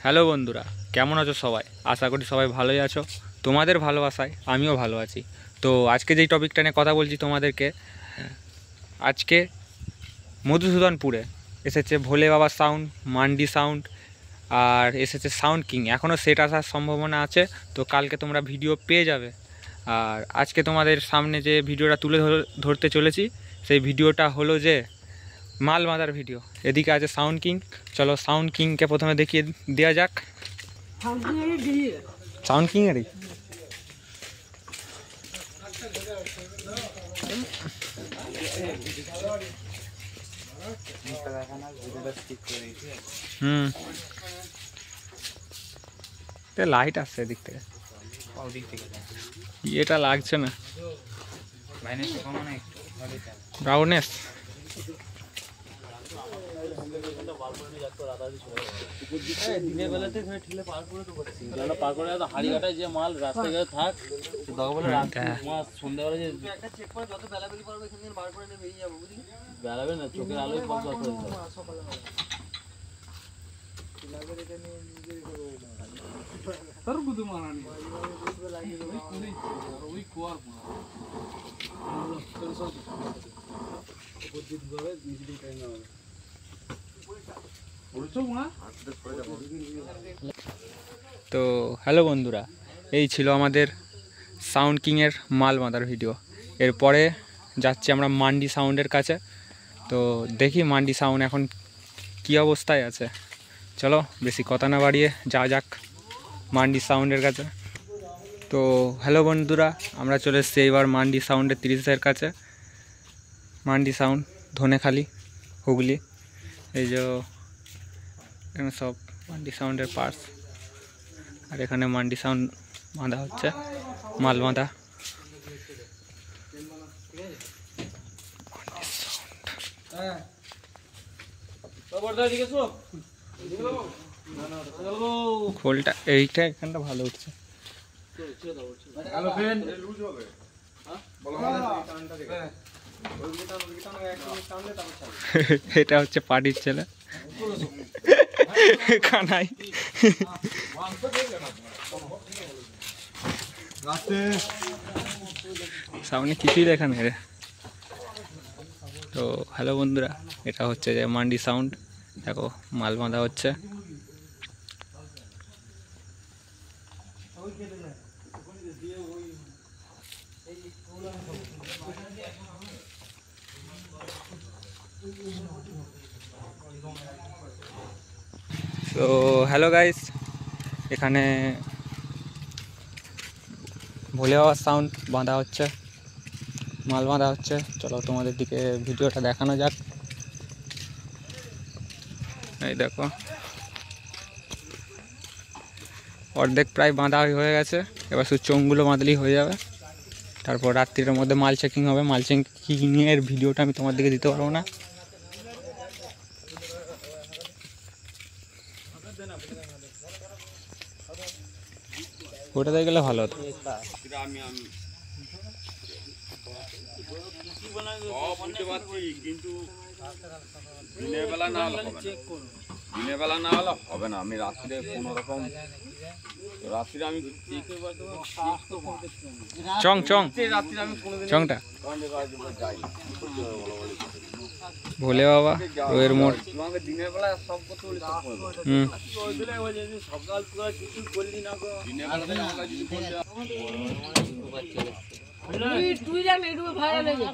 Hello বন্ধুরা, কেমন আছো সবাই? আশা করি সবাই ভালোই আছো। তোমাদের ভালোবাসায় আমিও ভালো আছি। তো আজকে যেই টপিকটা নিয়ে কথা বলছি তোমাদেরকে, আজকে মধুসূদনপুরে এসেছে ভোলে বাবা সাউন্ড, মান্ডি সাউন্ড, আর এসেছে সাউন্ড কিং। এখনও সেট আসার সম্ভাবনা আছে, তো কালকে তোমরা ভিডিও পেয়ে যাবে। আর আজকে তোমাদের সামনে যে ভিডিওটা তুলে ধরতে চলেছি, সেই ভিডিওটা হলো যে মাল বাঁধার ভিডিও। এদিকে আছে সাউন্ড কিং। চলো সাউন্ড কিংকে প্রথমে দেখিয়ে দেওয়া যাক। সাউন্ড কিং এরই লাইট আসছে এদিক থেকে, এটা লাগছে না ব্রাউনেস। দিনের বেলাতে ঠেলে পার করে তো করছি পার করে হাড়ি কাটায় যে মাল রাস্তায় গেলে থাক সন্ধ্যাবেলা যে একটা চেক করে যত বেলাবেলি পারবো এখান থেকে বার করে নিয়ে বেরিয়ে যাবো বুঝলি। বেলাবে না চোখের আলোয় সব যত তো হ্যালো বন্ধুরা, এই ছিল আমাদের সাউন্ড কিংয়ের মাল বাঁধার ভিডিও। এরপরে যাচ্ছি আমরা মান্ডি সাউন্ডের কাছে। তো দেখি মান্ডি সাউন্ড এখন কী অবস্থায় আছে। চলো বেশি কথা না বাড়িয়ে যাওয়া যাক মান্ডি সাউন্ডের কাছে। তো হ্যালো বন্ধুরা, আমরা চলে এসেছি এইবার মান্ডি সাউন্ডের 30-এর কাছে। মান্ডি সাউন্ড ধনেখালি, হুগলি। এই যে এখানে সব মান্ডি সাউন্ডের পার্টস, আর এখানে মান্ডি সাউন্ড বাঁধা হচ্ছে, মাল বাঁধা। খোলটা এইটা এখানটা ভালো উঠছে। এটা হচ্ছে পার্টির ছেলে কানাই। সামনে কিছুই দেখা নেই রে। তো হ্যালো বন্ধুরা, এটা হচ্ছে যে মান্ডি সাউন্ড। দেখো মাল বাঁধা হচ্ছে। তো হ্যালো গাইস, এখানে ভোলে বাবার সাউন্ড বাঁধা হচ্ছে, মাল বাঁধা হচ্ছে। চলো তোমাদের দিকে ভিডিওটা দেখানো যাক। এই দেখো অর্ধেক প্রায় বাঁধা হয়ে গেছে, এবার শুধু চোঙগুলো বাঁধলেই হয়ে যাবে। তারপর রাত্রির মধ্যে মাল চেকিং হবে। মাল চেকিংয়ের ভিডিওটা আমি তোমার দিকে দিতে পারবো না। ওটা দিয়ে গেলে ভালো হতো। কিন্তু দিনের বেলা না হলে দিনের বেলা না হলে হবে না। আমি রাত্রে কোনো রকম রাত্রে আমি চং চং চংটা ভোলে বাবা ওয়ের মোড়। দিনের বেলা সব করতে সকাল কিছু করলি না তুই জান একটু ভাইরাল হয়ে যা